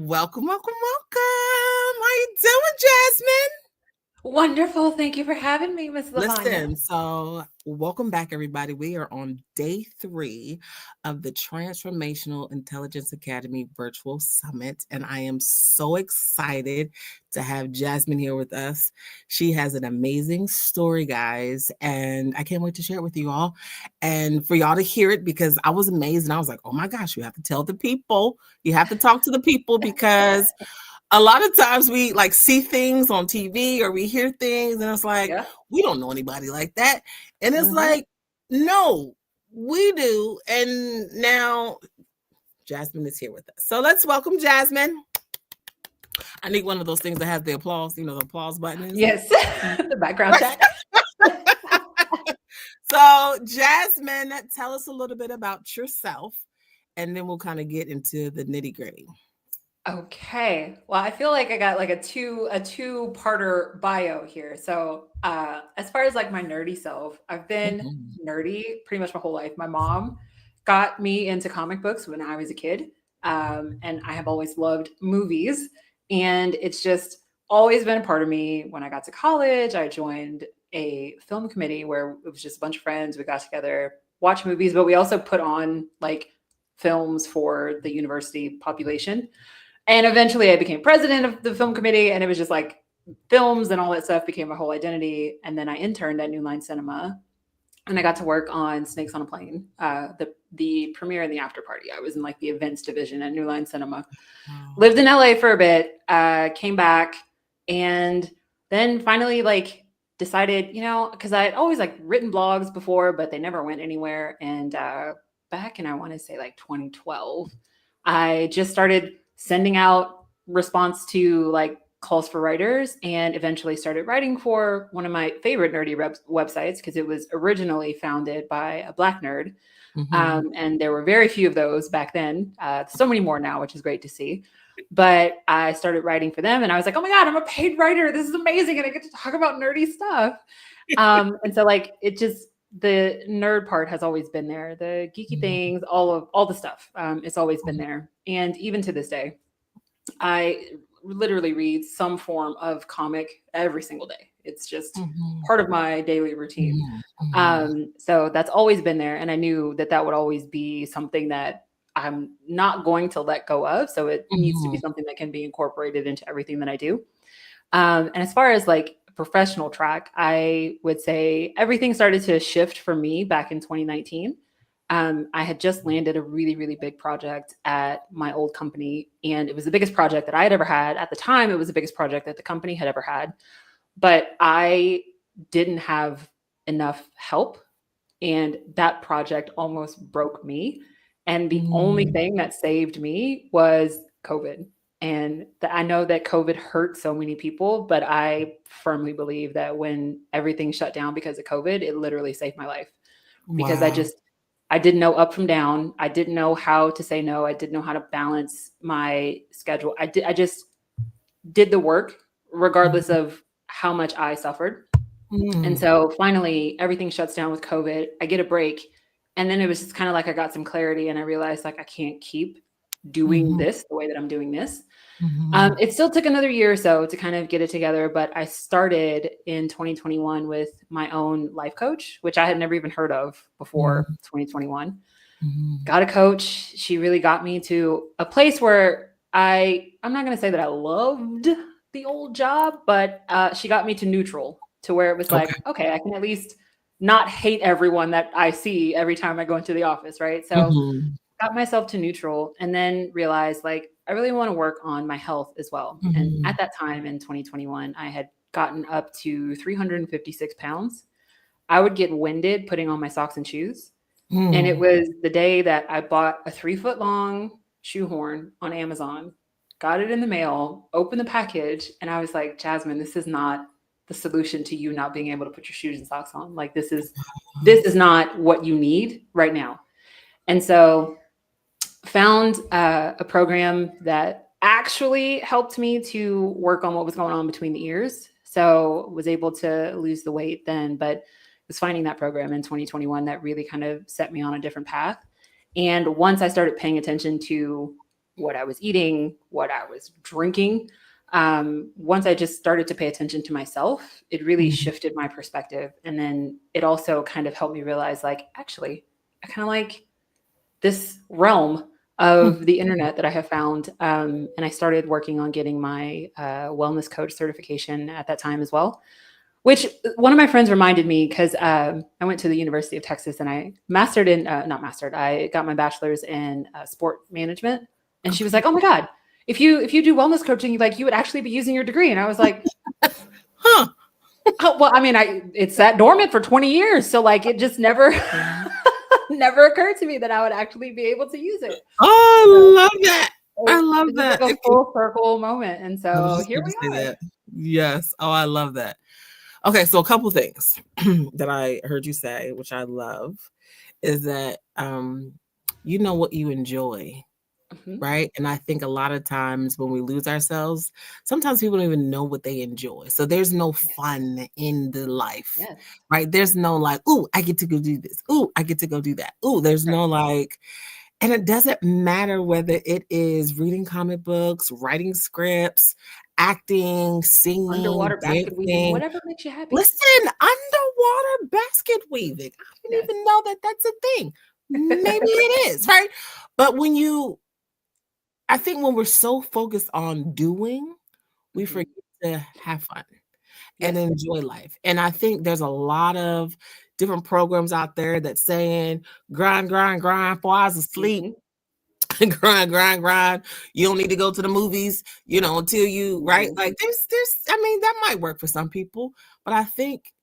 Welcome, welcome, welcome. How you doing, Jasmine? Wonderful. Thank you for having me, Miss Lavanya. Listen, so welcome back, everybody. We are on day 3 of the Transformational Intelligence Academy Virtual Summit, and I am so excited to have Jasmine here with us. She has an amazing story, guys, and I can't wait to share it with you all and for y'all to hear it because I was amazed and I was like, oh my gosh, you have to tell the people, you have to talk to the people because a lot of times we like see things on TV or we hear things and it's like, Yeah. we don't know anybody like that. And it's hmm like, no, we do. And now Jasmine is here with us. So let's welcome Jasmine. I need one of those things that has the applause, the applause buttons. Yes. The background check. So, Jasmine, tell us a little bit about yourself and then we'll kind of get into the nitty gritty. Okay. Well, I feel like I got like a two-parter bio here. So, as far as like my nerdy self, I've been Mhm. nerdy pretty much my whole life. My mom got me into comic books when I was a kid, and I have always loved movies, and it's just always been a part of me. When I got to college, I joined a film committee where it was just a bunch of friends. We got together, watch movies, but we also put on like films for the university population. And eventually I became president of the film committee, and it was just like films and all that stuff became my whole identity. And then I interned at New Line Cinema, and I got to work on Snakes on a Plane, the premiere and the after party. I was in like the events division at New Line Cinema. Wow. Lived in LA for a bit, came back, and then finally like decided, because I had always like written blogs before, but they never went anywhere. And back in, I want to say like 2012, I just started sending out response to like calls for writers, and eventually started writing for one of my favorite nerdy websites because it was originally founded by a Black nerd. Mm-hmm. And there were very few of those back then. So many more now, which is great to see. But I started writing for them, and I was like, oh my God, I'm a paid writer. This is amazing. And I get to talk about nerdy stuff. And so like the nerd part has always been there. The geeky things, all the stuff. It's always been there. And even to this day, I literally read some form of comic every single day. It's just Mm-hmm. part of my daily routine. Mm-hmm. So that's always been there. And I knew that that would always be something that I'm not going to let go of. So it needs to be Mm-hmm. something that can be incorporated into everything that I do. And as far as like professional track, I would say everything started to shift for me back in 2019. I had just landed a really, really big project at my old company, and it was the biggest project that I had ever had. At the time, it was the biggest project that the company had ever had. But I didn't have enough help, and that project almost broke me. And the only Mm-hmm. thing that saved me was COVID. And I know that COVID hurt so many people, but I firmly believe that when everything shut down because of COVID, it literally saved my life because Wow. I didn't know up from down. I didn't know how to say no. I didn't know how to balance my schedule. I just did the work regardless of how much I suffered. And Mm-hmm. so finally everything shuts down with COVID. I get a break. And then it was just kind of like I got some clarity, and I realized like I can't keep doing Mm-hmm. this the way that I'm doing this. Mm-hmm. It still took another year or so to kind of get it together, but I started in 2021 with my own life coach, which I had never even heard of before 2021. Mm-hmm. Got a coach. She really got me to a place where I'm not going to say that I loved the old job, but she got me to neutral, to where it was Okay. like, okay, I can at least not hate everyone that I see every time I go into the office, right? So Mm-hmm. got myself to neutral, and then realized like I really want to work on my health as well. And Mm-hmm. at that time in 2021, I had gotten up to 356 pounds. I would get winded putting on my socks and shoes. And it Mm. was the day that I bought a 3 foot long shoehorn on Amazon, got it in the mail, opened the package, and I was like, Jasmine, this is not the solution to you not being able to put your shoes and socks on. Like this is not what you need right now. And so found a program that actually helped me to work on what was going on between the ears. So was able to lose the weight then, but was finding that program in 2021 that really kind of set me on a different path. And once I started paying attention to what I was eating, what I was drinking. Once I just started to pay attention to myself, it really Mhm. shifted my perspective. And then it also kind of helped me realize, like, actually, I kind of like this realm Hmm. of the internet that I have found. And I started working on getting my wellness coach certification at that time as well. Which one of my friends reminded me because I went to the University of Texas and I mastered in not mastered. I got my bachelor's in sport management, and she was Okay. like, "Oh my god, if you do wellness coaching, like you would actually be using your degree." And I was like, Huh. "Oh well, I mean, I it's sat dormant for 20 years, so like it just never never occurred to me that I would actually be able to use it." Oh, So I love that. I love it's just like that. a full circle moment, and I was so just here going to we say are. that. Yes. Oh, I love that. Okay, so a couple things that I heard you say, which I love, is that you know what you enjoy, Mhm. right? And I think a lot of times when we lose ourselves, sometimes people don't even know what they enjoy. So there's no Yes, fun in the life, yes, right? There's no like, ooh, I get to go do this. Ooh, I get to go do that. Ooh, there's right. no like, and it doesn't matter whether it is reading comic books, writing scripts, acting, singing, Underwater basket weaving, dancing. whatever makes you happy. Listen, underwater basket weaving. I didn't Yes. even know that that's a thing. Maybe it is, right? But I think when we're so focused on doing, we Mhm. forget to have fun and Yes. enjoy life. And I think there's a lot of different programs out there that saying grind, grind, grind, before I was asleep. Mhm. Grind, grind, grind. You don't need to go to the movies, until you right. Mhm. Like there's I mean, that might work for some people, but I think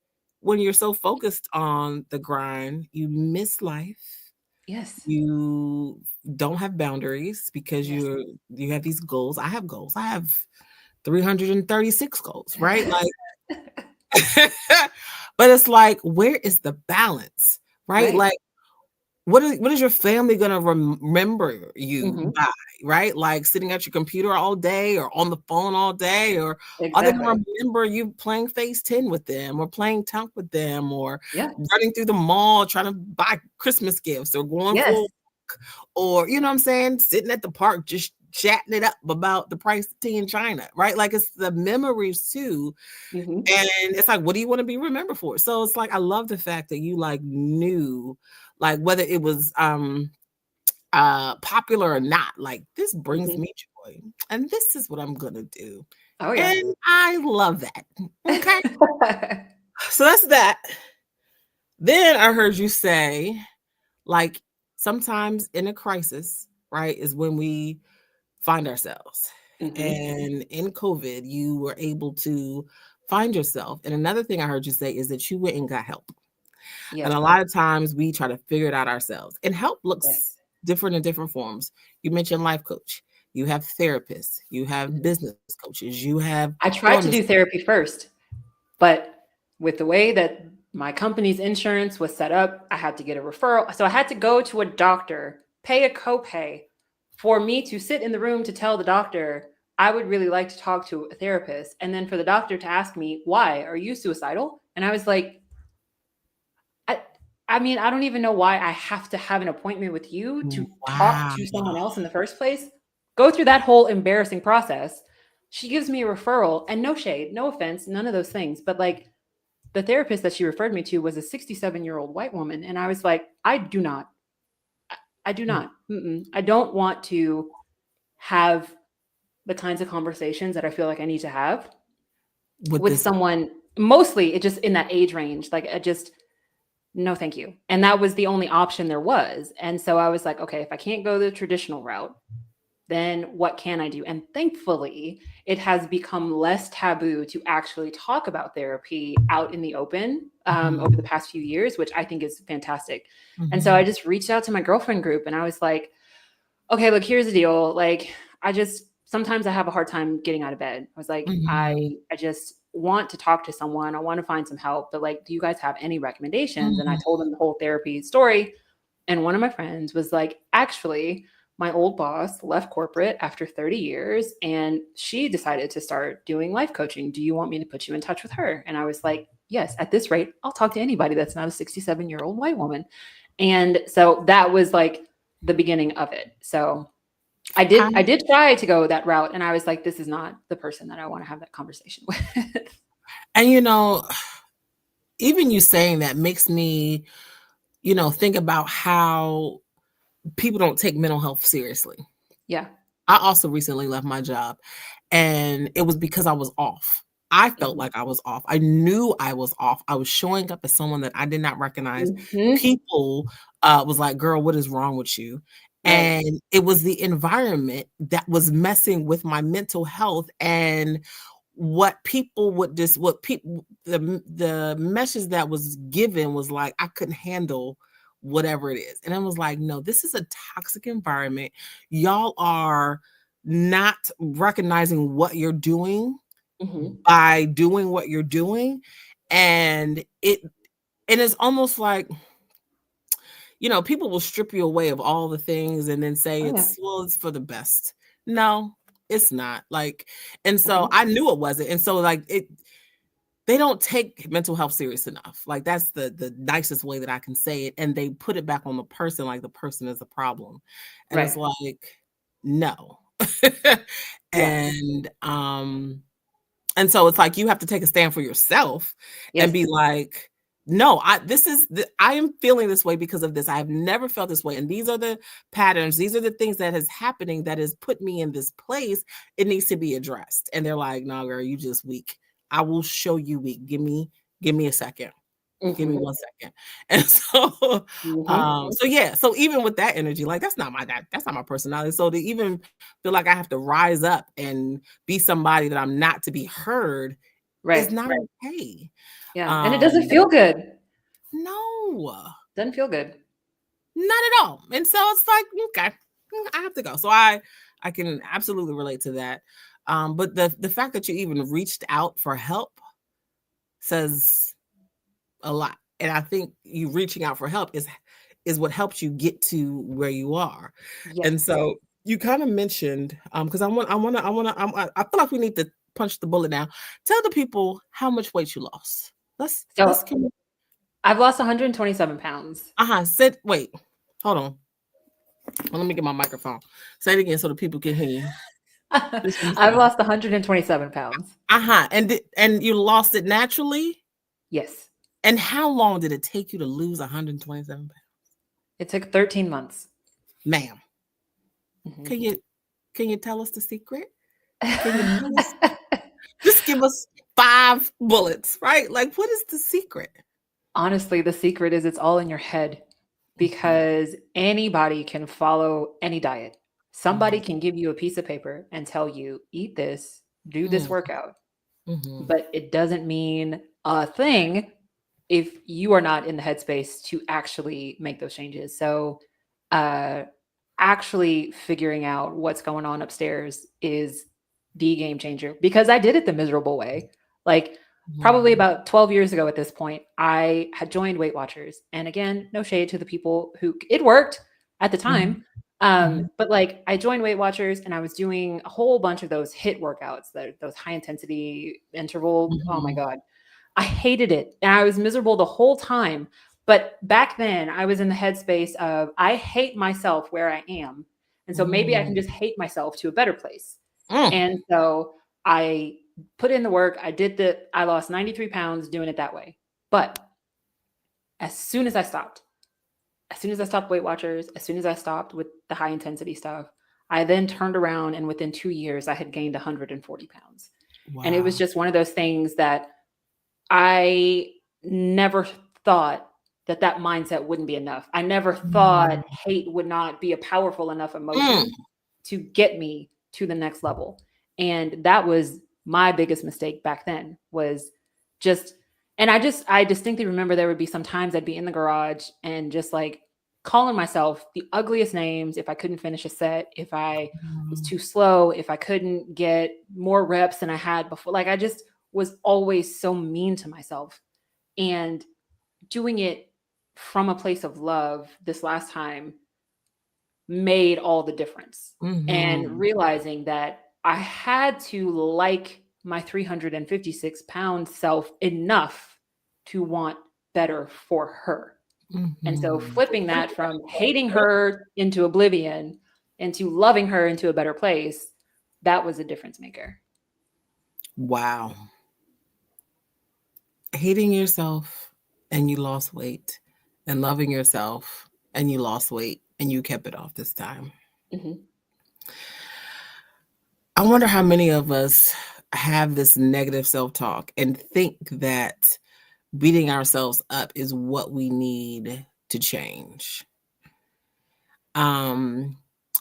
when you're so focused on the grind, you miss life. Yes. You don't have boundaries because Yes. you have these goals. I have goals. I have 336 goals, right? Like but it's like where is the balance? Right? Right. Like what is your family gonna remember you Mhm. by, right? Like sitting at your computer all day or on the phone all day, or are they gonna Exactly. remember you playing Phase 10 with them or playing talk with them or Yeah. running through the mall trying to buy Christmas gifts or going Yes. for or you know what I'm saying, sitting at the park just chatting it up about the price of tea in China, right? Like it's the memories too. Mhm. And it's like, what do you want to be remembered for? So it's like I love the fact that you like knew like whether it was popular or not, like this brings Mhm. me joy. And this is what I'm gonna do. Oh, yeah. And I love that. Okay. So that's that. Then I heard you say, like, sometimes in a crisis, right, is when we find ourselves. Mhm. And in COVID, you were able to find yourself. And another thing I heard you say is that you went and got help. And Yes. a lot of times we try to figure it out ourselves. And help looks Yes. different in different forms. You mentioned life coach, you have therapists, you have Mhm. business coaches, you have I tried to wellness. do therapy first, but with the way that my company's insurance was set up, I had to get a referral. So I had to go to a doctor, pay a copay for me to sit in the room to tell the doctor, I would really like to talk to a therapist. And then for the doctor to ask me, why? Are you suicidal? And I was like, I, I mean, I don't even know why I have to have an appointment with you to talk Wow. to someone else in the first place. Go through that whole embarrassing process. She gives me a referral, and no shade, no offense, none of those things. But like the therapist that she referred me to was a 67-year-old white woman. And I was like, I do not. Mm-mm. I don't want to have the kinds of conversations that I feel like I need to have With with this. someone. Mostly it just in that age range. Like I just no, thank you. And that was the only option there was. And so I was like, okay, if I can't go the traditional route, then what can I do? And thankfully, it has become less taboo to actually talk about therapy out in the open over the Mhm, past few years, which I think is fantastic. And so I mhm, just reached out to my girlfriend group and I was like, okay, look, here's the deal. Like, I just sometimes I have a hard time getting out of bed. I was like, mhm, I just want to talk to someone. I want to find some help, but like, do you guys have any recommendations? And I mhm. told them the whole therapy story. And one of my friends was like, actually, my old boss left corporate after 30 years and she decided to start doing life coaching. Do you want me to put you in touch with her? And I was like, yes, at this rate, I'll talk to anybody that's not a 67-year-old white woman. And so that was like the beginning of it. So How I did try to go that route, and I was like, this is not the person that I want to have that conversation with. and even you saying that makes me, think about how people don't take mental health seriously. Yeah. I also recently left my job, and it was because I was off. I felt Mhm. like I was off. I knew I was off. I was showing up as someone that I did not recognize. Mhm. People was like, "Girl, what is wrong with you?" Right. And it was the environment that was messing with my mental health, and what people the message that was given was like I couldn't handle whatever it is. And I was like, no, this is a toxic environment. Y'all are not recognizing what you're doing Mhm. by doing what you're doing. And it's almost like, people will strip you away of all the things and then say Oh, yeah. it's for the best. No, it's not. Like, and so Mhm. I knew it wasn't. And so like they don't take mental health serious enough. Like that's the nicest way that I can say it. And they put it back on the person like the person is the problem. And it's Right. like, no. Yeah. and um and so it's like you have to take a stand for yourself and be Yes. like, no, I am feeling this way because of this. I have never felt this way. And these are the patterns, these are the things that is happening that has put me in this place. It needs to be addressed. And they're like, no, girl, you just weak. I will show you weak. Give me a second. Give me Mhm. 1 second. And so, Mhm. so yeah, so even with that energy, like that's not my personality. So to even feel like I have to rise up and be somebody that I'm not to be heard is Right. not okay. Yeah. And it doesn't Um, feel good. no, Doesn't feel good. not at all. And so it's like, okay, I have to go. So I can absolutely relate to that. But the fact that you even reached out for help says a lot. And I think you reaching out for help is what helps you get to where you are. And Yes. so you kind of mentioned because I feel like we need to punch the bullet now. Tell the people how much weight you lost. Let's So I've lost 127 pounds. said wait. Hold on. Well, let me get my microphone. Say it again so the people can hear you. Just what you I've said. lost 127 pounds. And you lost it naturally? Yes. And how long did it take you to lose 127 pounds? It took 13 months. Ma'am, Mhm. can you tell us the secret? Can you tell us? Just give us 5 bullets, right? Like, what is the secret? Honestly, the secret is it's all in your head Mhm, because anybody can follow any diet. Somebody mhm, can give you a piece of paper and tell you, eat this, do this mm, workout, mhm, but it doesn't mean a thing if you are not in the headspace to actually make those changes. So, uh, actually figuring out what's going on upstairs is the game changer because I did it the miserable way. Like, probably mhm, about 12 years ago at this point, I had joined Weight Watchers. And again, no shade to the people who it worked at the mhm, time. mhm, But like I joined Weight Watchers and I was doing a whole bunch of those hit workouts, those high intensity interval. Oh my mhm, God. I hated it and I was miserable the whole time. But back then, I was in the headspace of I hate myself where I am. And so maybe I can mm, just hate myself to a better place. mm, And so I put in the work. I lost 93 pounds doing it that way. But as soon as I stopped, as soon as I stopped Weight Watchers, as soon as I stopped with the high intensity stuff, I then turned around and within 2 years, I had gained 140 pounds. And it was wow. just one of those things that I never thought that that mindset wouldn't be enough. I never thought Mm, hate would not be a powerful enough mm, emotion to get me to the next level. And that was my biggest mistake back then was just I distinctly remember there would be some times I'd be in the garage and just like calling myself the ugliest names if I couldn't finish a set, if I was mm, too slow, if I couldn't get more reps than I had before. Like I just was always so mean to myself. And doing it from a place of love this last time made all the difference. And mhm, realizing that I had to like my 356-pound self enough to want better for her. And so mhm. flipping that from hating her into oblivion into loving her into a better place, that was a difference maker. Wow. Hating yourself and you lost weight, and loving yourself and you lost weight and you kept it off this time. Hmm. I wonder how many of us have this negative self talk and think that beating ourselves up is what we need to change. Um,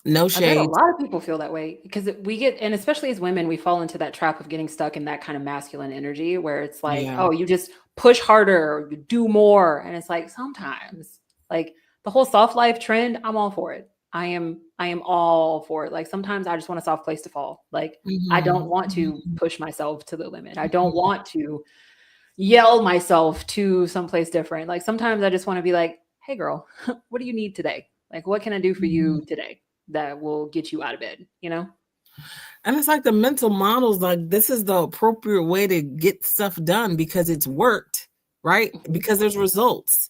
no I bet a shade. lot of people feel that way because we get, and especially as women, we fall into that trap of getting stuck in that kind of masculine energy where it's like, Yeah. oh, you just push harder, or you do more. And it's like sometimes, like the whole soft life trend, I'm all for it. I am all for it. Like sometimes I just want a soft place to fall. Like I don't Mhm, want to mhm, push myself to the limit. I don't mhm, want to yell myself to someplace different. Like sometimes I just want to be like, hey girl, what do you need today? Like what can I do for mhm. you today that will get you out of bed, you know? And it's like the mental models, like this is the appropriate way to get stuff done because it's worked, right? Mhm. Because there's results.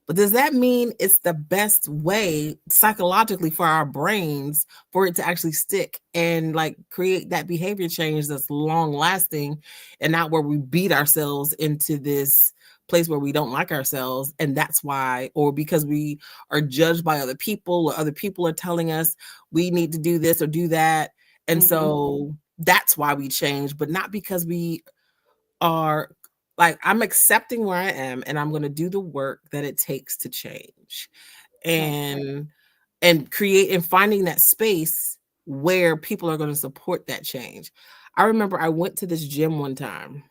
But does that mean it's the best way psychologically for our brains for it to actually stick and like create that behavior change that's long lasting and not where we beat ourselves into this place where we don't like ourselves, and that's why, or because we are judged by other people, or other people are telling us we need to do this or do that, and Mhm. so that's why we change, but not because we are like, I'm accepting where I am and I'm going to do the work that it takes to change. Right. And create and finding that space where people are going to support that change. I remember I went to this gym one time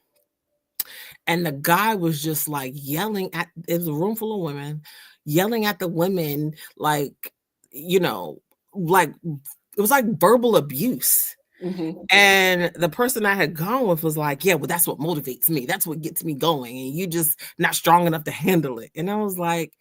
and the guy was just like yelling at, it was a room full of women, yelling at the women like, you know, like it was like verbal abuse. Mhm. And the person I had gone with was like, yeah, well, that's what motivates me. That's what gets me going. And you just not strong enough to handle it. And I was like,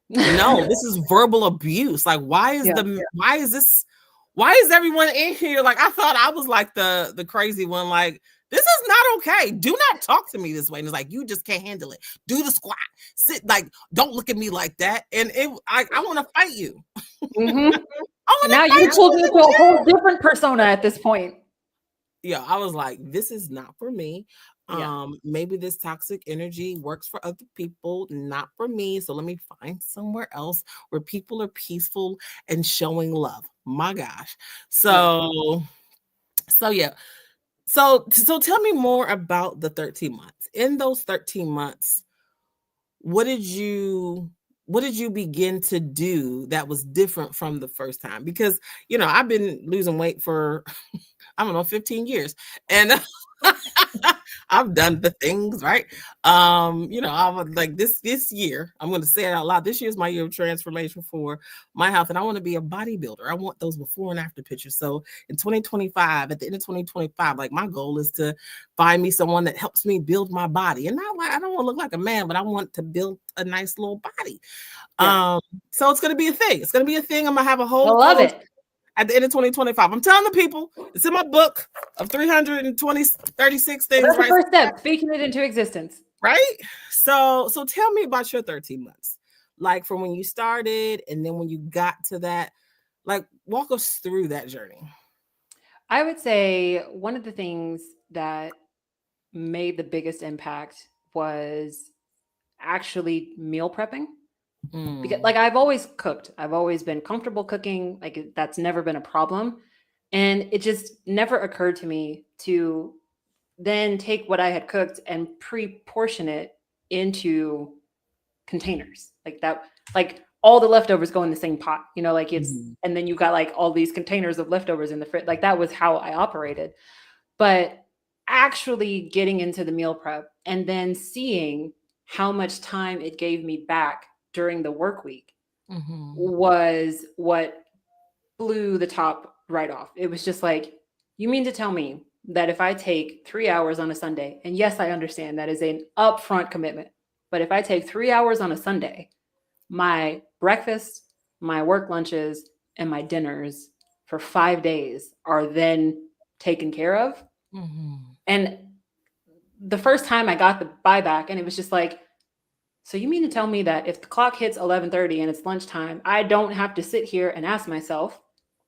no, this is verbal abuse. Like, Yeah. why is this, why is everyone in here? Like, I thought I was like the crazy one. Like, this is not okay. Do not talk to me this way. And it's like, you just can't handle it. Do the squat. Sit, like, don't look at me like that. And I want to fight you. Mhm. I And want now to you fight you pulled in me the into a whole gym. different persona at this point. Yeah, I was like, this is not for me. Yeah. Maybe this toxic energy works for other people, not for me. So let me find somewhere else where people are peaceful and showing love. My gosh. Yeah. So yeah. So tell me more about the 13 months. In those 13 months, what did you what did you begin to do that was different from the first time? Because I've been losing weight for I don't know, 15 years. And I've done the things, right? I was like this year, I'm gonna say it out loud. This year is my year of transformation for my health. And I want to be a bodybuilder. I want those before and after pictures. So in 2025, at the end of 2025, like my goal is to find me someone that helps me build my body. And not like I don't want to look like a man, but I want to build a nice little body. Yeah. Um, so it's gonna be a thing. It's gonna be a thing. I'm gonna have a I whole love photo it. at the end of 2025. I'm telling the people, it's in my book of 36 Well, things, that's the right? first step, speaking it into existence. Right? So tell me about your 13 months. Like from when you started and then when you got to that, like walk us through that journey. I would say one of the things that made the biggest impact was actually meal prepping. Because Mm, like I've always cooked. I've always been comfortable cooking. Like that's never been a problem. And it just never occurred to me to then take what I had cooked and pre-portion it into containers. Like that, like all the leftovers go in the same pot, like it's, mhm, and then you got like all these containers of leftovers in the fridge. Like that was how I operated. But actually getting into the meal prep and then seeing how much time it gave me back during the work week mhm, was what blew the top right off. It was just like, you mean to tell me that if I take 3 hours on a Sunday, and yes, I understand that is an upfront commitment, but if I take 3 hours on a Sunday, my breakfast, my work lunches, and my dinners for 5 days are then taken care of. mhm, And the first time I got the buyback, and it was just like, so you mean to tell me that if the clock hits 11:30 and it's lunchtime, I don't have to sit here and ask myself,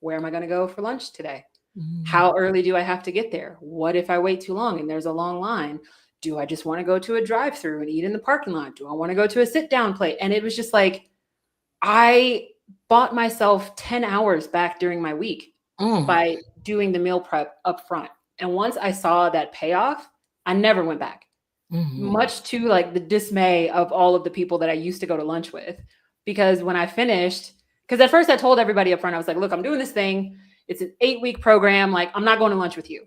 where am I going to go for lunch today? Mhm. How early do I have to get there? What if I wait too long and there's a long line? Do I just want to go to a drive through and eat in the parking lot? Do I want to go to a sit down plate? And it was just like, I bought myself 10 hours back during my week Mm. by doing the meal prep up front. And once I saw that payoff, I never went back, Mhm. much to like the dismay of all of the people that I used to go to lunch with. Because when I finished, because at first I told everybody up front, I was like, look, I'm doing this thing. It's an 8-week program. Like, I'm not going to lunch with you.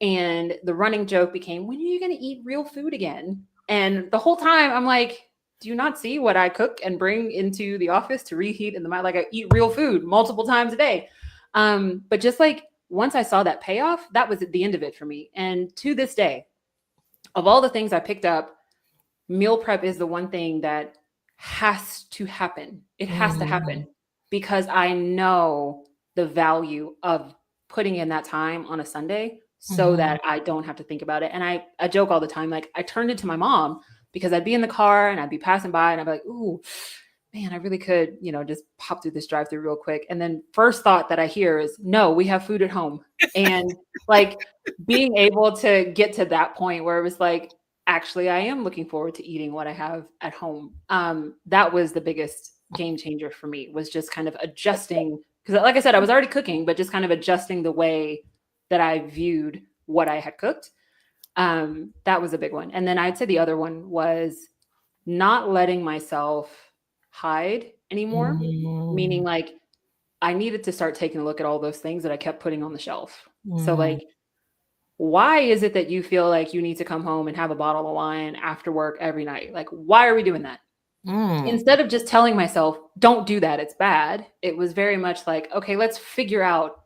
And the running joke became, when are you going to eat real food again? And the whole time I'm like, do you not see what I cook and bring into the office to reheat in the mind? Like, I eat real food multiple times a day. But just like once I saw that payoff, that was at the end of it for me. And to this day, of all the things I picked up, meal prep is the one thing that has to happen. It has to Mhm. happen because I know the value of putting in that time on a Sunday so Mhm. that I don't have to think about it. And I joke all the time, like I turned it to my mom because I'd be in the car and I'd be passing by and I'd be like, ooh, man, I really could, just pop through this drive through real quick. And then first thought that I hear is, no, we have food at home. And like being able to get to that point where it was like, actually, I am looking forward to eating what I have at home. That was the biggest game changer for me, was just kind of adjusting. Because like I said, I was already cooking, but just kind of adjusting the way that I viewed what I had cooked. That was a big one. And then I'd say the other one was not letting myself hide anymore, meaning Mhm. like I needed to start taking a look at all those things that I kept putting on the shelf. So Mhm. like, why is it that you feel like you need to come home and have a bottle of wine after work every night? Like, why are we doing that? Mm. Instead of just telling myself, don't do that, it's bad, it was very much like, okay, let's figure out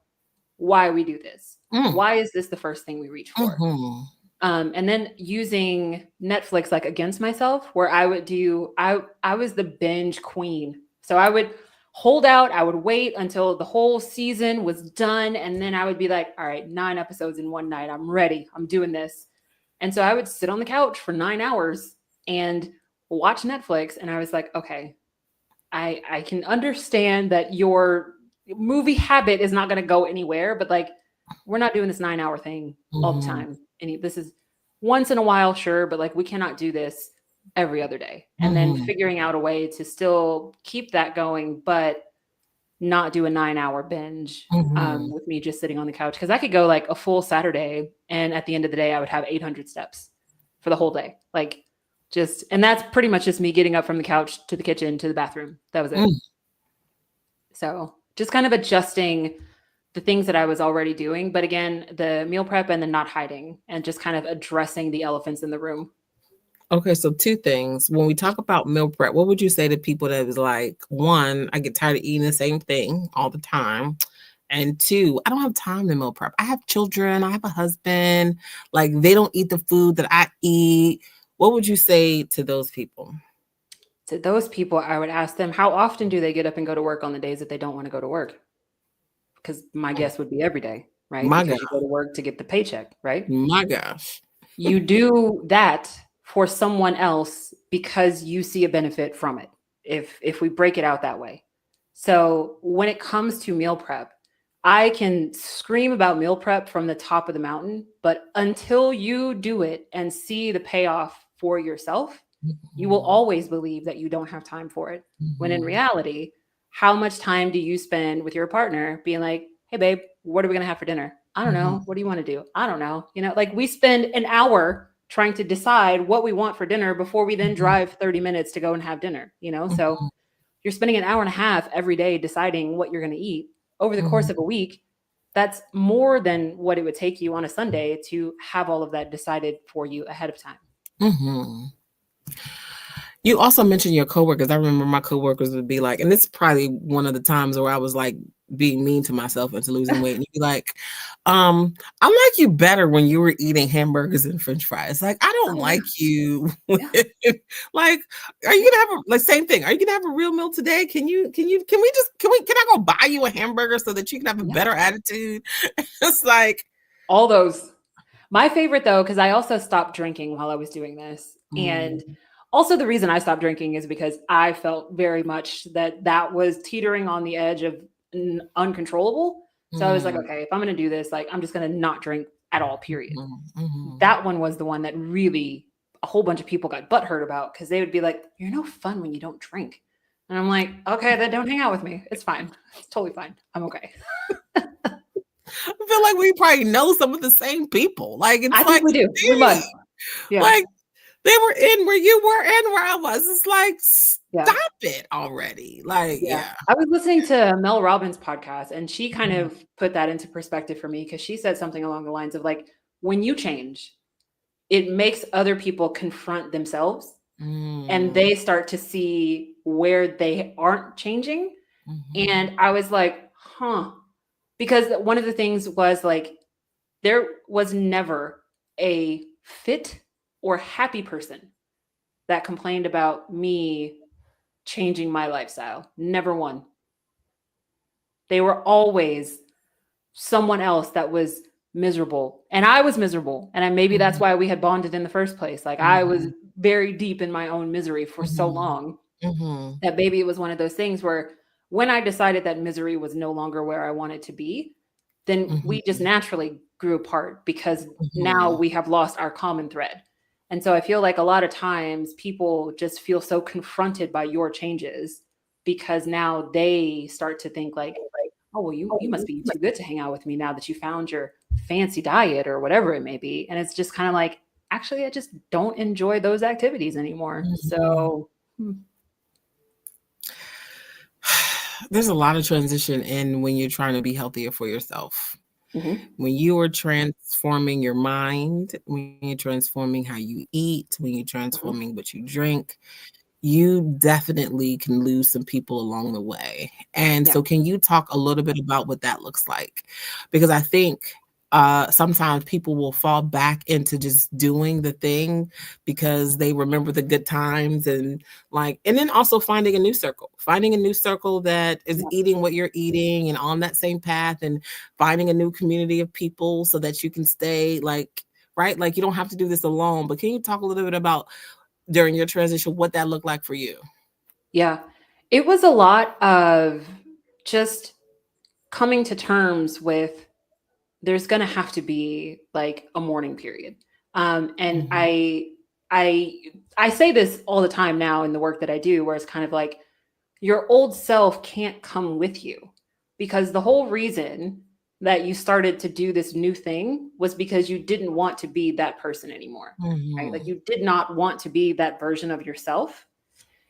why we do this. Mm. Why is this the first thing we reach for? Mhm. And then using Netflix like against myself, where I was the binge queen. So I would hold out, I would wait until the whole season was done, and then I would be like, all right, 9 episodes in one night. I'm ready. I'm doing this. And so I would sit on the couch for 9 hours and watch Netflix. And I was like, okay, I can understand that your movie habit is not going to go anywhere, but like we're not doing this 9 hour thing all the Mhm. time. And this is once in a while, sure, but like we cannot do this every other day. And then Mhm. figuring out a way to still keep that going, but not do a 9 hour binge Mhm. with me just sitting on the couch. Cause I could go like a full Saturday and at the end of the day, I would have 800 steps for the whole day. Like just, and that's pretty much just me getting up from the couch to the kitchen to the bathroom. That was it. Mm. So just kind of adjusting the things that I was already doing. But again, the meal prep and the not hiding and just kind of addressing the elephants in the room. Okay, so 2 things. When we talk about meal prep, what would you say to people that was like, 1, I get tired of eating the same thing all the time, and 2, I don't have time to meal prep. I have children, I have a husband, like, they don't eat the food that I eat. What would you say to those people? To those people, I would ask them, how often do they get up and go to work on the days that they don't want to go to work? Because my guess would be every day, right? My Because god, you go to work to get the paycheck, right? my gosh. You do that for someone else because you see a benefit from it. If we break it out that way. So when it comes to meal prep, I can scream about meal prep from the top of the mountain, but until you do it and see the payoff for yourself, you will Mhm, always believe that you don't have time for it. When in mhm, reality, how much time do you spend with your partner being like, hey, babe, what are we going to have for dinner? I don't mhm, know. What do you want to do? I don't know. Like we spend an hour trying to decide what we want for dinner before we then mhm, drive 30 minutes to go and have dinner. So mhm, you're spending an hour and a half every day deciding what you're going to eat over the course mhm, of a week. That's more than what it would take you on a Sunday to have all of that decided for you ahead of time. mhm. You also mentioned your coworkers. I remember my coworkers would be like, and this is probably one of the times where I was like being mean to myself into losing weight. And you'd be like, I like you better when you were eating hamburgers and French fries. Like, I don't Oh yeah. like you. With, Yeah. like, are you gonna have a like same thing? Are you gonna have a real meal today? Can I go buy you a hamburger so that you can have a Yeah. better attitude? It's like, All those. My favorite though, because I also stopped drinking while I was doing this. And mm, also the reason I stopped drinking is because I felt very much that that was teetering on the edge of uncontrollable. So I was like, Mm, okay, if I'm going to do this, like, I'm just going to not drink at all, period. mhm, mhm. That one was the one that really a whole bunch of people got butthurt about because they would be like, "You're no fun when you don't drink." And I'm like, "Okay, then don't hang out with me. It's fine. It's totally fine. I'm okay." I feel like we probably know some of the same people. Like, it's I think like, we do. We must. Yeah. like they were in where you were and where I was. It's like, Yeah. stop it already. Like, Yeah. yeah. I was listening to Mel Robbins' podcast, and she kind Mhm. of put that into perspective for me because she said something along the lines of like, when you change, it makes other people confront themselves and Mm, they start to see where they aren't changing. mhm, And I was like, huh. Because one of the things was like, there was never a fit or happy person that complained about me changing my lifestyle. Never one. They were always someone else that was miserable. And I was miserable. And maybe that's mhm, why we had bonded in the first place. Like I was mhm, very deep in my own misery for so mhm, long mhm, that maybe it was one of those things where when I decided that misery was no longer where I wanted to be, then we just mhm, naturally grew apart because now mhm, we have lost our common thread. And so I feel like a lot of times people just feel so confronted by your changes because now they start to think like, oh, well, you must be too good to hang out with me now that you found your fancy diet or whatever it may be. And it's just kind of like, actually, I just don't enjoy those activities anymore. mhm. So, There's a lot of transition in when you're trying to be healthier for yourself. mhm. When you are transforming your mind, when you're transforming how you eat, when you're Mhm. transforming what you drink, you definitely can lose some people along the way. And Yeah. so can you talk a little bit about what that looks like? Because I think sometimes people will fall back into just doing the thing because they remember the good times and like, and then also finding a new circle that is Yeah. eating what you're eating and on that same path and finding a new community of people so that you can stay like, right? Like you don't have to do this alone, but can you talk a little bit about during your transition, what that looked like for you? Yeah. It was a lot of just coming to terms with there's going to have to be like a mourning period. And Mhm, I, I say this all the time now in the work that I do, where it's kind of like your old self can't come with you because the whole reason that you started to do this new thing was because you didn't want to be that person anymore, right? Like mhm, you did not want to be that version of yourself.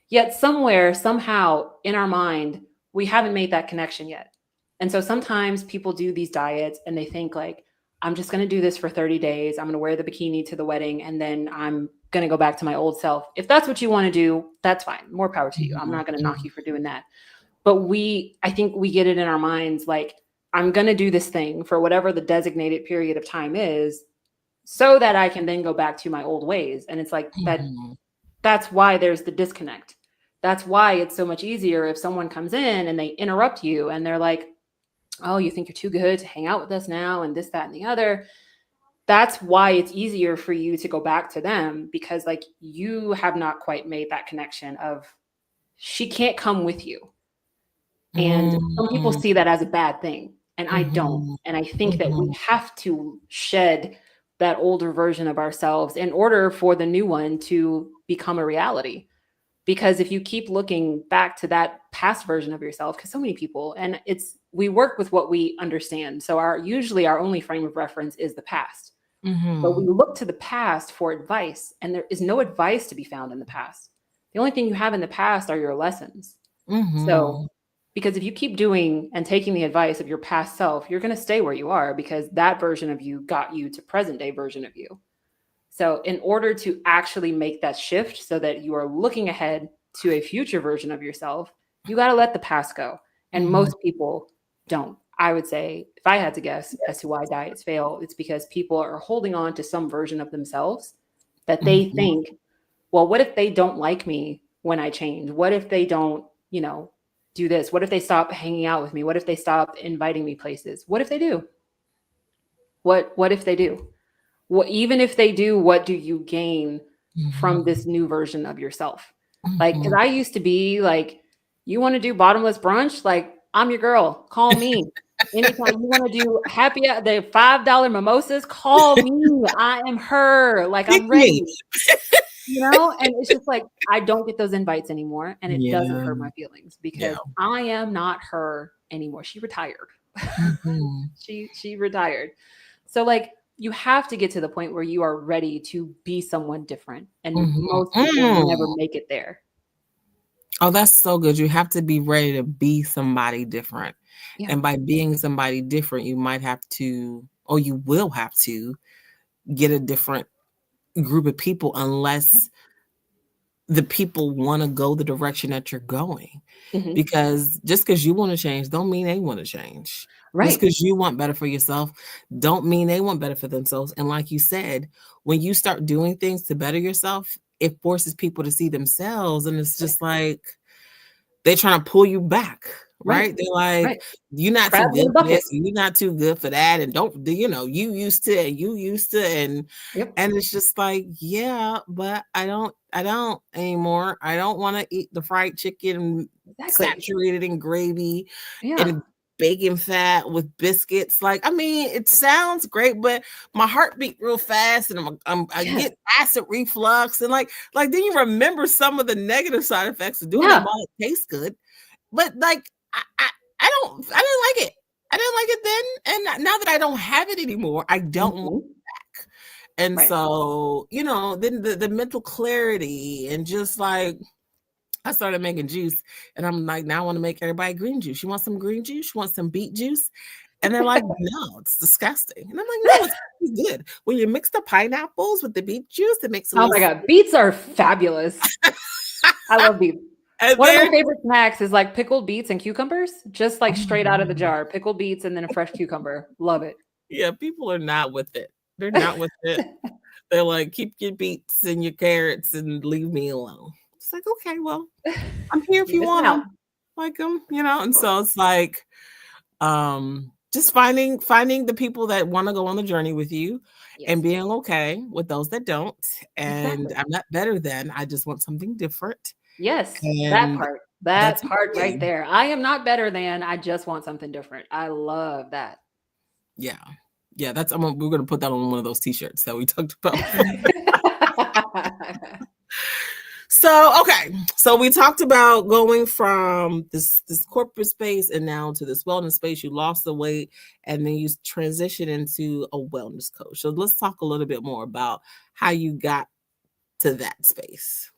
Yet somewhere, somehow in our mind, we haven't made that connection yet. And so sometimes people do these diets and they think like, I'm just going to do this for 30 days. I'm going to wear the bikini to the wedding and then I'm going to go back to my old self. If that's what you want to do, that's fine. More power to you. I'm mhm, not going to knock mhm, you for doing that. But I think we get it in our minds like, I'm going to do this thing for whatever the designated period of time is so that I can then go back to my old ways. And it's like mhm, that's why there's the disconnect. That's why it's so much easier if someone comes in and they interrupt you and they're like, oh, you think you're too good to hang out with us now and this, that, and the other. That's why it's easier for you to go back to them because like you have not quite made that connection of she can't come with you. And some people mhm, see that as a bad thing, and I don't. mhm, And I think that we mhm, have to shed that older version of ourselves in order for the new one to become a reality. Because if you keep looking back to that past version of yourself, because so many people, and we work with what we understand. So usually our only frame of reference is the past. But we mhm, look to the past for advice, and there is no advice to be found in the past. The only thing you have in the past are your lessons. So, mhm, because if you keep doing and taking the advice of your past self, you're going to stay where you are because that version of you got you to present day version of you. So, in order to actually make that shift so that you are looking ahead to a future version of yourself, you got to let the past go. And mhm, most people don't. I would say, if I had to guess as to why diets fail, it's because people are holding on to some version of themselves that they mhm, think, well, what if they don't like me when I change? What if they don't, do this? What if they stop hanging out with me? What if they stop inviting me places? What if they do? What if they do? What even if they do, what do you gain from mhm, this new version of yourself? Like, because mhm. I used to be like, you want to do bottomless brunch? Like, I'm your girl. Call me. Anytime you want to do the $5 mimosas, call me. I am her. Like, Pick I'm me. ready. And it's just like, I don't get those invites anymore, and it doesn't Yeah, hurt my feelings yeah. because I am not her anymore. She retired. Mhm, She retired. So, like, you have to get to the point where you are ready to be someone different, and mhm, most people never mm. make it there. Oh, that's so good. You have to be ready to be somebody different, Yeah. and by being somebody different, you might have to, or you will have to, get a different group of people Yeah. unless the people wanna go the direction that you're going. Mhm. Because just because you wanna change don't mean they wanna change. Just Right. because you want better for yourself don't mean they want better for themselves, and like you said, when you start doing things to better yourself, it forces people to see themselves, and it's Yeah. just like they're trying to pull you back, Right. right? They're like, Right. "You're not too Crabs in good a for this, bucket. and you're not too good for that, and don't do you used to," Yep. and it's just like, "Yeah, but I don't anymore. I don't wanna eat the fried chicken Exactly. saturated in gravy Yeah. and bacon fat with biscuits." Like, I mean, it sounds great, but my heart beat real fast, and I Yes. get acid reflux, and like, then you remember some of the negative side effects of doing that Yeah. while it tastes good, but, like, I didn't like it. I didn't like it then, and now that I don't have it anymore, I don't want Mhm. back, and Right. so, then the mental clarity and just, like, I started making juice, and I'm like, "Now I wanna make everybody green juice. You want some green juice? You want some beet juice?" And they're like, "No, it's disgusting." And I'm like, "No, it's really good. When you mix the pineapples with the beet juice, it makes a Oh little." my god, beets are fabulous. I love beets. And One of my they're favorite snacks is, like, pickled beets and cucumbers, just, like, oh my straight out of the god. jar. Pickled beets and then a fresh cucumber. Love it. Yeah, people are not with it. They're not with it. They're like, "Keep your beets and your carrots and leave me alone." It's like, "Okay, well, I'm here if You're you missing want out. them. Like them, and so it's like, just finding the people that wanna go on the journey with you and Yes. being okay with those that don't, and Exactly. I'm not better than, I just want something different, Yes, that and part. that's That part okay. right there. I am not better than, I just want something different. I love that. Yeah. Yeah, that's we're gonna put that on one of those T-shirts that we talked about. So, okay. So we talked about going from this corporate space and now to this wellness space. You lost the weight and then you transition into a wellness coach. So let's talk a little bit more about how you got to that space.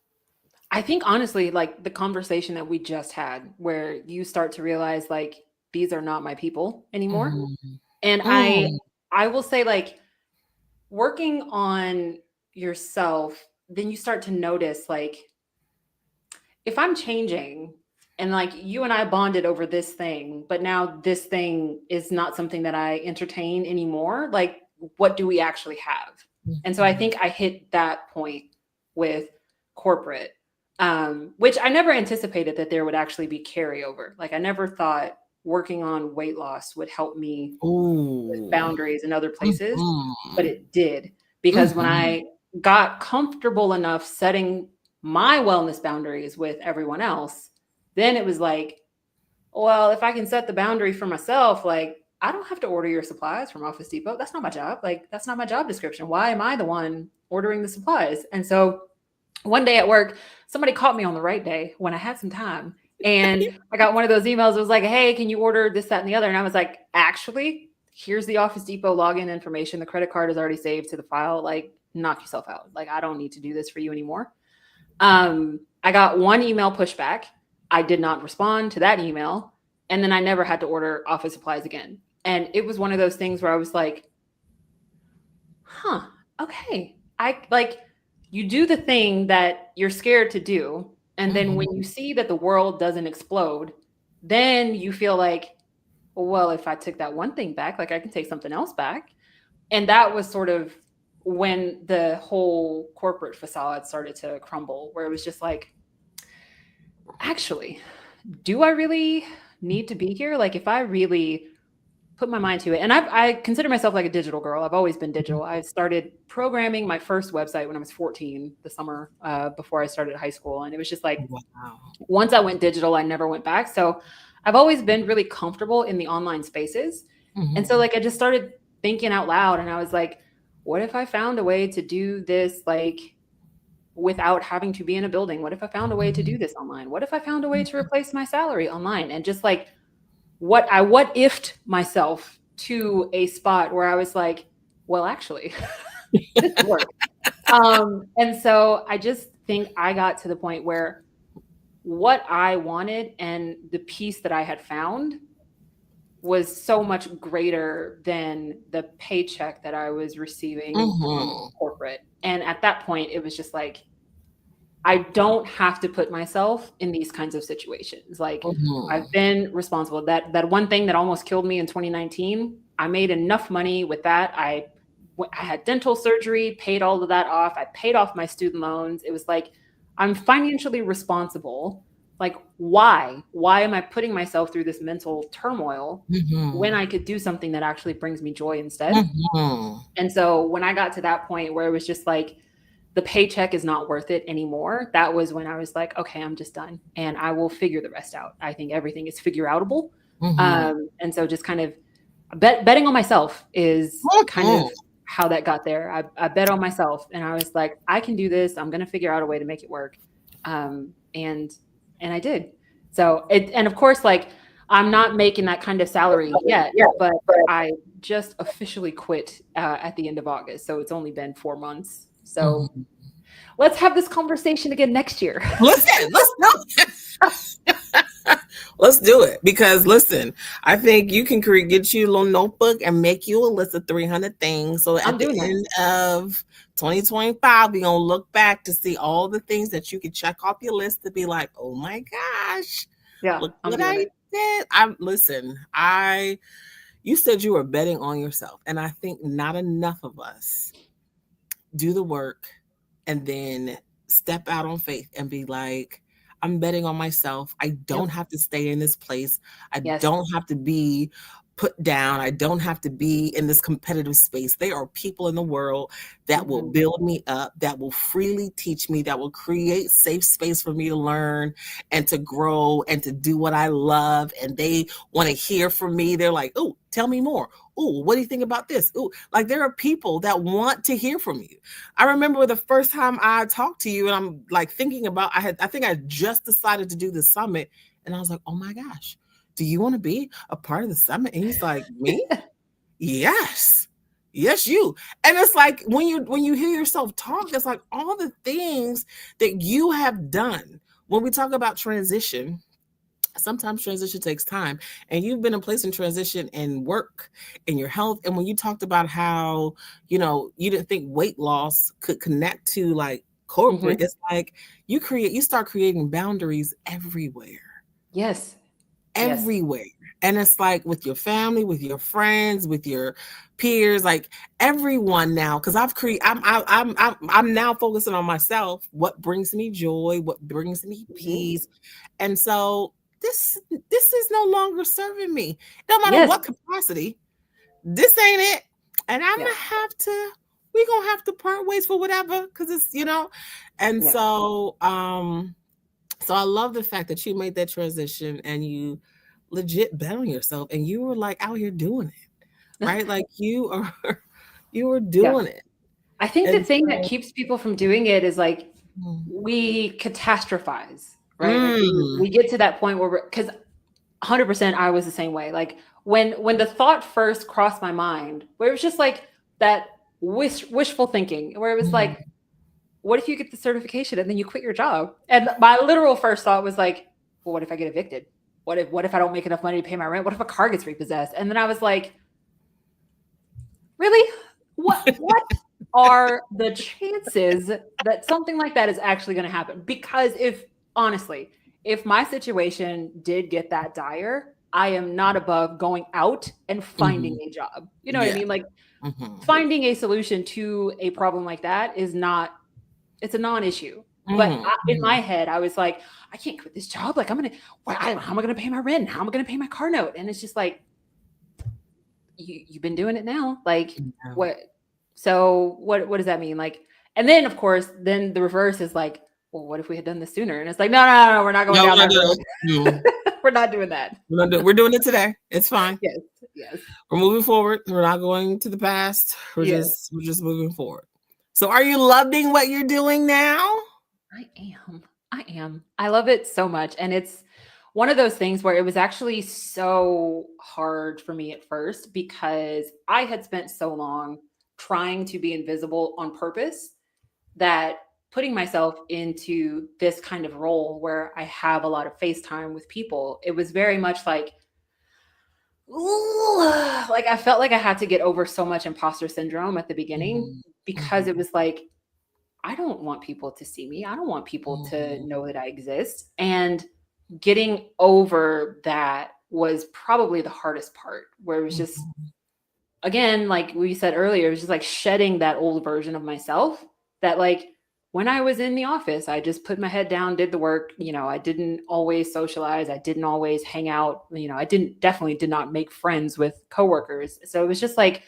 I think honestly, like, the conversation that we just had where you start to realize, like, these are not my people anymore. Mhm. And Mm, I will say, like, working on yourself, then you start to notice, like, if I'm changing and, like, you and I bonded over this thing, but now this thing is not something that I entertain anymore, like, what do we actually have? And so I mhm. think I hit that point with corporate, which I never anticipated that there would actually be carryover. Like, I never thought working on weight loss would help me with Ooh. boundaries in other places, but Mhm. it did. Because when Mhm. I got comfortable enough setting my wellness boundaries with everyone else, then it was like, well, if I can set the boundary for myself, like, I don't have to order your supplies from Office Depot. That's not my job. Like, that's not my job description. Why am I the one ordering the supplies? And so one day at work, somebody caught me on the right day when I had some time. And I got one of those emails. It was like, hey, can you order this, that, and the other? And I was like, actually, here's the Office Depot login information. The credit card is already saved to the file. Like, knock yourself out. Like, I don't need to do this for you anymore. I got one email pushback. I did not respond to that email. And then I never had to order office supplies again. And it was one of those things where I was like, huh, okay. I like, you do the thing that you're scared to do. And then when you Mhm. see that the world doesn't explode, then you feel like, well, if I took that one thing back, like, I can take something else back. And that was sort of when the whole corporate facade started to crumble, where it was just like, actually, do I really need to be here? Like, if I really put my mind to it, and I consider myself like a digital girl. I've always been digital. I started programming my first website when I was 14, the summer before I started high school. And it was just like, Wow. once I went digital, I never went back. So I've always been really comfortable in the online spaces. And so Mhm. like I just started thinking out loud and I was like, what if I found a way to do this like without having to be in a building? What if I found a way to do Mhm. this online? What if I found a way to Mhm. replace my salary online? And just like what ifed myself to a spot where I was like, well, actually, this could work. And so I just think I got to the point where what I wanted and the peace that I had found was so much greater than the paycheck that I was receiving from Mhm. corporate. And at that point, it was just like, I don't have to put myself in these kinds of situations. Like I've Mhm. been responsible. That one thing that almost killed me in 2019, I made enough money with that. I had dental surgery, paid all of that off. I paid off my student loans. It was like I'm financially responsible. Like why? Why am I putting myself through this mental turmoil when Mhm. I could do something that actually brings me joy instead? Mhm. And so when I got to that point where it was just like the paycheck is not worth it anymore, that was when I was like, okay, I'm just done and I will figure the rest out. I think everything is figure outable. Mhm. And so just kind of betting on myself is kind of Mhm. how that got there. I bet on myself and I was like, I can do this. I'm going to figure out a way to make it work. And I did. So and of course, like I'm not making that kind of salary yet, Yeah, but but I just officially quit at the end of August. So it's only been 4 months. So mhm. let's have this conversation again next year. Listen, let's do let's do it because listen, I think you can get you a little notebook and make you a list of 300 things. So at I'm the doing that. end of 2025, we're gonna look back to see all the things that you can check off your list to be like, oh my gosh, Yeah, look I'm what doing I it. did. I listen, I you said you were betting on yourself, and I think not enough of us do the work and then step out on faith and be like, I'm betting on myself. I don't Yep. have to stay in this place. I Yes. don't have to be put down. I don't have to be in this competitive space. There are people in the world that will Hmm. build me up, that will freely teach me, that will create safe space for me to learn and to grow and to do what I love. And they want to hear from me. They're like, oh, tell me more. Oh, what do you think about this? Oh, like there are people that want to hear from you. I remember the first time I talked to you, and I'm like thinking about I think I just decided to do the summit, and I was like, oh my gosh, do you want to be a part of the summit? And he's like, me? Yes. Yes, you. And it's like when you hear yourself talk, it's like all the things that you have done. When we talk about transition, sometimes transition takes time, and you've been in place in transition in work, in your health. And when you talked about how you didn't think weight loss could connect to like corporate, Hmm. it's like you start creating boundaries everywhere, Yes. Yes. everywhere. And it's like with your family, with your friends, with your peers, like everyone now. Because I've created, I'm now focusing on myself. What brings me joy? What brings me Hmm. peace? And so this is no longer serving me. No matter Yes. what capacity, this ain't it. And I'm Yeah. gonna have to we gonna have to part ways for whatever because it's. And Yeah. so I love the fact that you made that transition and you legit bet on yourself and you were like out here doing it, right? Like you are you were Yeah. doing it. I think the And thing that so keeps people from doing it is like mm, we catastrophize, right? Like mm, we get to that point where we're because 100% I was the same way. Like when the thought first crossed my mind, where it was just like that wishful thinking, where it was mm, like, what if you get the certification and then you quit your job? And my literal first thought was like, well, what if I get evicted? What if I don't make enough money to pay my rent? What if a car gets repossessed? And then I was like, really? What are the chances that something like that is actually going to happen? Because if honestly, if my situation did get that dire, I am not above going out and finding mhm, a job. You know what I yeah. mean? Like Mhm, finding a solution to a problem like that is not it's a non-issue. But mhm, in my mhm, head, I was like, I can't quit this job. Like, how am I going to pay my rent? How am I going to pay my car note? And it's just like, you've been doing it now. Like, yeah. what? So what does that mean? Like, and then of course, then the reverse is like, well, what if we had done this sooner? And it's like, no, no, no, no, we're not going No, down no, that no, road. no. We're not doing that. We're doing it today. It's fine. Yes, yes, We're moving forward. We're not going to the past. yes. We're just moving forward. So are you loving what you're doing now? I am. I am. I love it so much. And it's one of those things where it was actually so hard for me at first because I had spent so long trying to be invisible on purpose that putting myself into this kind of role where I have a lot of face time with people, it was very much like, ooh, like I felt like I had to get over so much imposter syndrome at the beginning Mhm, because it mhm, was like, I don't want people to see me. I don't want people to mhm, know that I exist. And getting over that was probably the hardest part, where it was just, mhm, again, like we said earlier, it was just like shedding that old version of myself that, like, when I was in the office, I just put my head down, did the work. I didn't always socialize. I didn't always hang out. I definitely did not make friends with coworkers. So it was just like,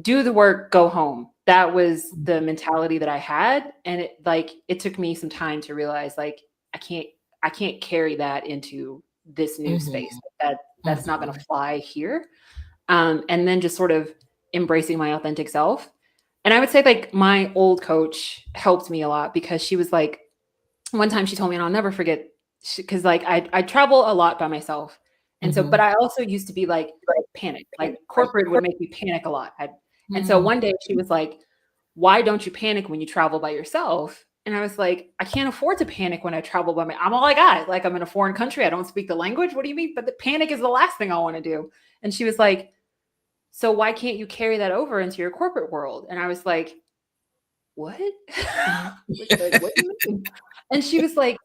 do the work, go home. That was the mentality that I had. And it took me some time to realize, like, I can't, I can't carry that into this new space. mhm, That's not going to mhm, fly here. And then just sort of embracing my authentic self. And I would say, like, my old coach helped me a lot because she was like, one time she told me, and I'll never forget, because like I travel a lot by myself, and so, but mhm, I also used to be like panic. Like corporate would make me panic a lot. And so mhm, one day she was like, "Why don't you panic when you travel by yourself?" And I was like, "I can't afford to panic when I travel by my. I'm all like, like I'm in a foreign country. I don't speak the language. What do you mean? But the panic is the last thing I want to do." And she was like, "So why can't you carry that over into your corporate world?" And I was like, "What? like, what do you mean?" And she was like,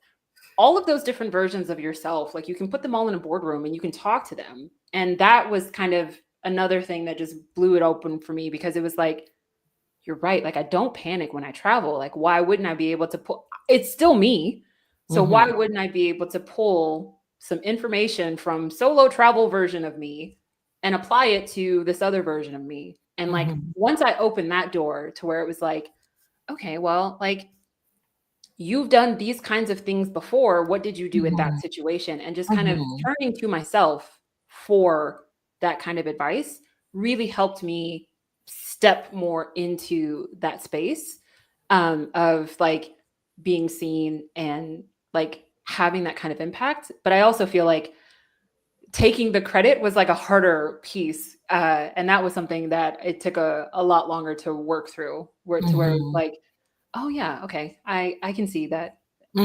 all of those different versions of yourself, like, you can put them all in a boardroom and you can talk to them. And that was kind of another thing that just blew it open for me, because it was like, you're right. Like, I don't panic when I travel. Like, why wouldn't I be able to pull? It's still me. So why mhm, wouldn't I be able to pull some information from solo travel version of me and apply it to this other version of me? And like, mhm, once I opened that door to where it was like, okay, well, like, you've done these kinds of things before. What did you do in that mhm, situation? And just kind of mhm, turning to myself for that kind of advice really helped me step more into that space, of like being seen and like having that kind of impact. But I also feel like taking the credit was like a harder piece. And that was something that it took a lot longer to work through, where it was mhm, like, oh yeah, okay, I can see that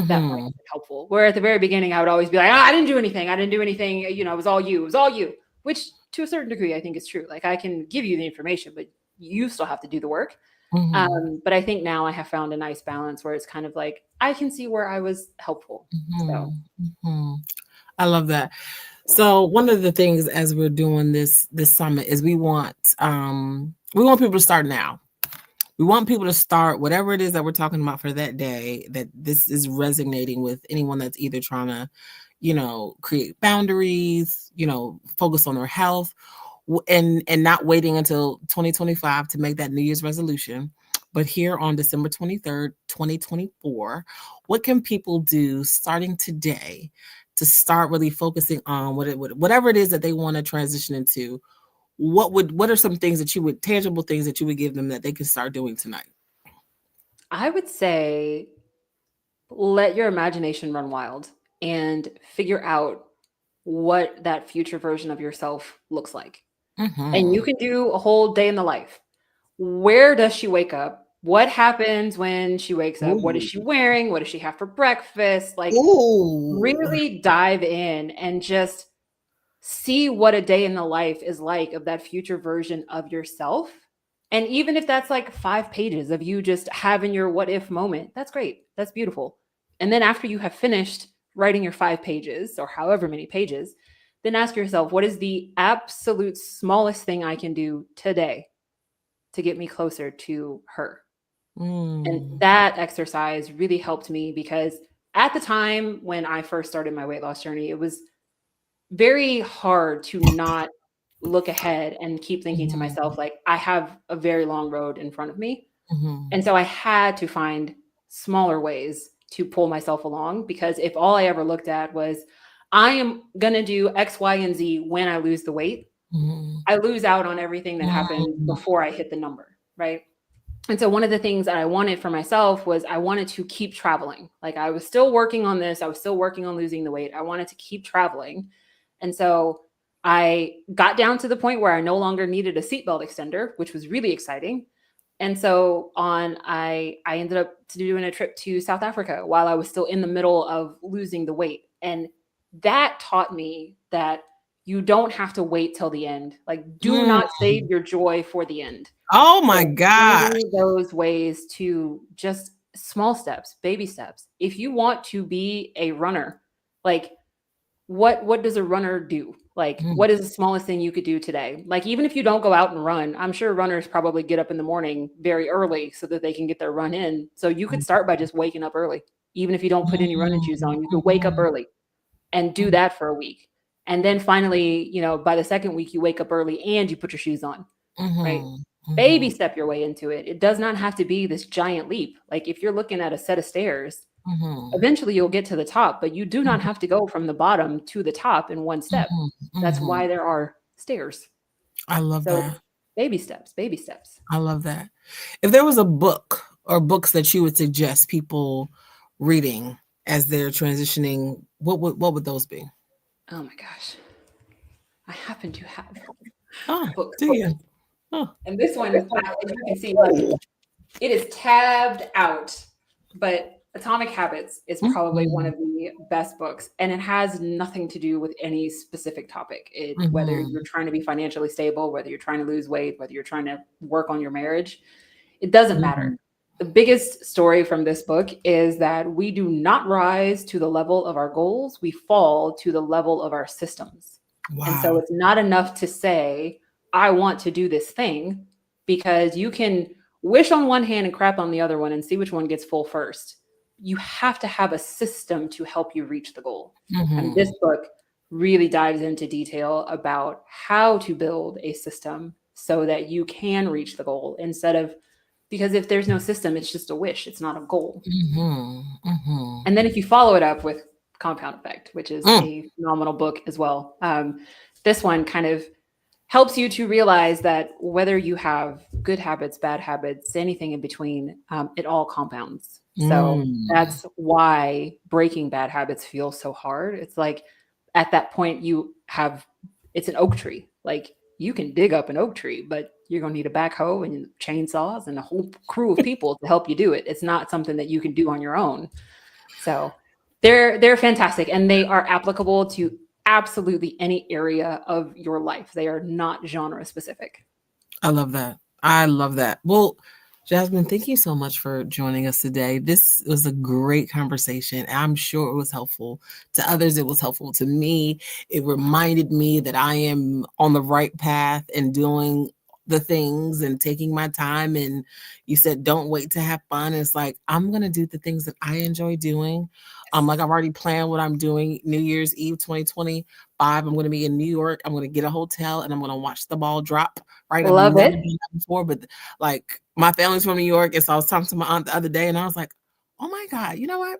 that might mhm, be helpful. Where at the very beginning, I would always be like, I didn't do anything. I didn't do anything. It was all you. It was all you. Which to a certain degree, I think is true. Like, I can give you the information, but you still have to do the work. mhm, But I think now I have found a nice balance where it's kind of like, I can see where I was helpful. So mhm, mhm. I love that. So one of the things as we're doing this summit is we want people to start now. We want people to start whatever it is that we're talking about for that day, that this is resonating with anyone that's either trying to, create boundaries, focus on their health, and not waiting until 2025 to make that New Year's resolution. But here on December 23rd, 2024, what can people do starting today to start really focusing on whatever it is that they want to transition into? What are some things that tangible things that you would give them that they can start doing tonight? I would say, let your imagination run wild and figure out what that future version of yourself looks like. And you Mhm. can do a whole day in the life. Where does she wake up? What happens when she wakes up? What is Ooh. she wearing? What does she have for breakfast? Like, Ooh. really dive in and just see what a day in the life is like of that future version of yourself. And even if that's like 5 pages of you just having your what if moment, that's great. That's beautiful. And then after you have finished writing your 5 pages or however many pages, then ask yourself, what is the absolute smallest thing I can do today to get me closer to her? And Mm. that exercise really helped me because at the time when I first started my weight loss journey, it was very hard to not look ahead and keep thinking to Mhm. myself, like, I have a very long road in front of me. Mhm. And so I had to find smaller ways to pull myself along, because if all I ever looked at was, I am going to do X, Y, and Z when I lose the weight. Mhm. I lose out on everything that happened Mhm. before I hit the number, right? And so one of the things that I wanted for myself was I wanted to keep traveling. Like I was still working on this, I was still working on losing the weight. I wanted to keep traveling. And so I got down to the point where I no longer needed a seatbelt extender, which was really exciting. And so I ended up doing a trip to South Africa while I was still in the middle of losing the weight. And that taught me that you don't have to wait till the end. Like do Mm. not save your joy for the end. Oh my So gosh. finding those ways to just small steps, baby steps. If you want to be a runner, like what does a runner do? Like Mm. what is the smallest thing you could do today? Like even if you don't go out and run, I'm sure runners probably get up in the morning very early so that they can get their run in. So you could start by just waking up early. Even if you don't put any running shoes on, you could wake up Mhm. early and do Mhm. that for a week. And then finally, by the second week you wake up early and you put your shoes on, right? Mhm. Baby Mhm. step your way into it. It does not have to be this giant leap. Like if you're looking at a set of stairs, Mhm. eventually you'll get to the top, but you do not Mhm. have to go from the bottom to the top in one step. Mhm. That's Mhm. why there are stairs. I love So that. baby steps, baby steps. I love that. If there was a book or books that you would suggest people reading as they're transitioning, what would those be? Oh my gosh. I happen to have Oh, books. do you? Oh. And this one, as you can see, look, it is tabbed out, but Atomic Habits is probably one Mhm. of the best books, and it has nothing to do with any specific topic. Whether you're Mhm. trying to be financially stable, whether you're trying to lose weight, whether you're trying to work on your marriage, it doesn't matter. Mhm. The biggest story from this book is that we do not rise to the level of our goals, we fall to the level of our systems. And so Wow. it's not enough to say, I want to do this thing, because you can wish on one hand and crap on the other one and see which one gets full first. You have to have a system to help you reach the goal. And this Mhm. book really dives into detail about how to build a system so that you can reach the goal instead of, because if there's no system, it's just a wish, it's not a goal. Mhm. Mhm. And then if you follow it up with Compound Effect, which is Mm. a phenomenal book as well, this one kind of helps you to realize that whether you have good habits, bad habits, anything in between, it all compounds. So Mm. that's why breaking bad habits feels so hard. It's like at that point you have, it's an oak tree. Like you can dig up an oak tree, but you're going to need a backhoe and chainsaws and a whole crew of people to help you do it. It's not something that you can do on your own. So they're fantastic, and they are applicable to absolutely any area of your life. They are not genre specific. I love that. I love that. Well, Jasmine, thank you so much for joining us today. This was a great conversation. I'm sure it was helpful to others. It was helpful to me. It reminded me that I am on the right path and doing the things and taking my time. And you said, don't wait to have fun. It's like, I'm going to do the things that I enjoy doing. Like I've already planned what I'm doing New Year's Eve 2025. I'm going to be in New York. I'm going to get a hotel and I'm going to watch the ball drop. Right? I've Love never it. done that before, but like my family's from New York, and so I was talking to my aunt the other day, and I was like, "Oh my god, you know what?"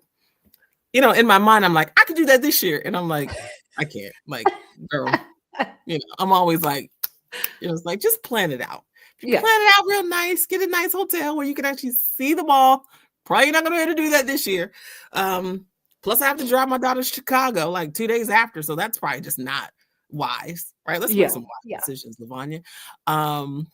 In my mind, I'm like, "I could do that this year," and I'm like, "I can't." Like, girl, I'm always like, it's like just plan it out. If you Yeah. plan it out real nice, get a nice hotel where you can actually see the ball. Probably not gonna be able to do that this year. Um, Plus, I have to drive my daughter to Chicago like 2 days after, so that's probably just not wise, right? Let's make Yeah. some wise Yeah. decisions, Lavanya. Um,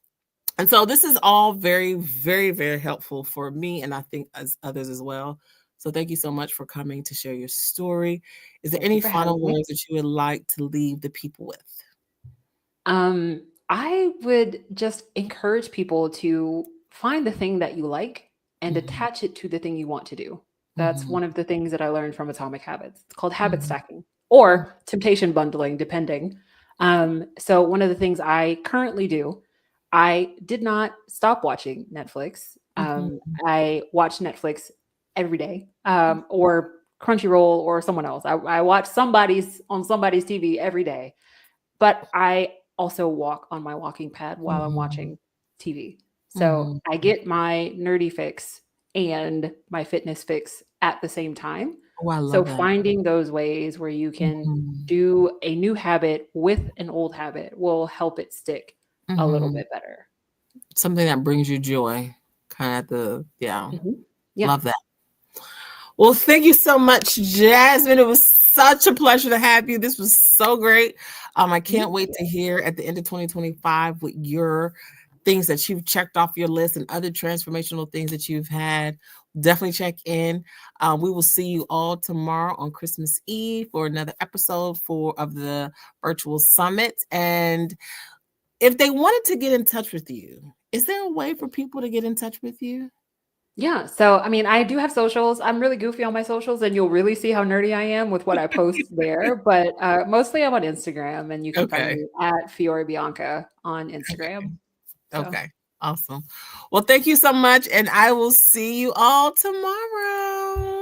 and so this is all very, very, very helpful for me, and I think as others as well. So thank you so much for coming to share your story. Is there Thank you any for having final me. words that you would like to leave the people with? I would just encourage people to find the thing that you like and Mhm, attach it to the thing you want to do. That's mhm, one of the things that I learned from Atomic Habits. It's called habit mhm, stacking or temptation bundling, depending. So, one of the things I currently do, I did not stop watching Netflix. mhm, I watch Netflix every day, or Crunchyroll or someone else. I watch somebody's on somebody's TV every day, but I also walk on my walking pad while I'm mhm, watching TV. So mhm, I get my nerdy fix and my fitness fix at the same time. Oh, I So love that. finding those ways where you can Mhm. do a new habit with an old habit will help it stick a little Mhm. bit better. Something that brings you joy. Kinda yeah, Mhm. Yeah. love that. Well, thank you so much, Jasmine. It was such a pleasure to have you. This was so great. I can't Me wait too. to hear at the end of 2025 what your things that you've checked off your list and other transformational things that you've had. Definitely check in. We will see you all tomorrow on Christmas Eve for another episode of the virtual summit. And if they wanted to get in touch with you, is there a way for people to get in touch with you? Yeah. So, I mean, I do have socials. I'm really goofy on my socials, and you'll really see how nerdy I am with what I post there. But mostly I'm on Instagram, and you can find Okay. me at Fiore Bianca on Instagram. So, Okay. Awesome. Well, thank you so much. And I will see you all tomorrow.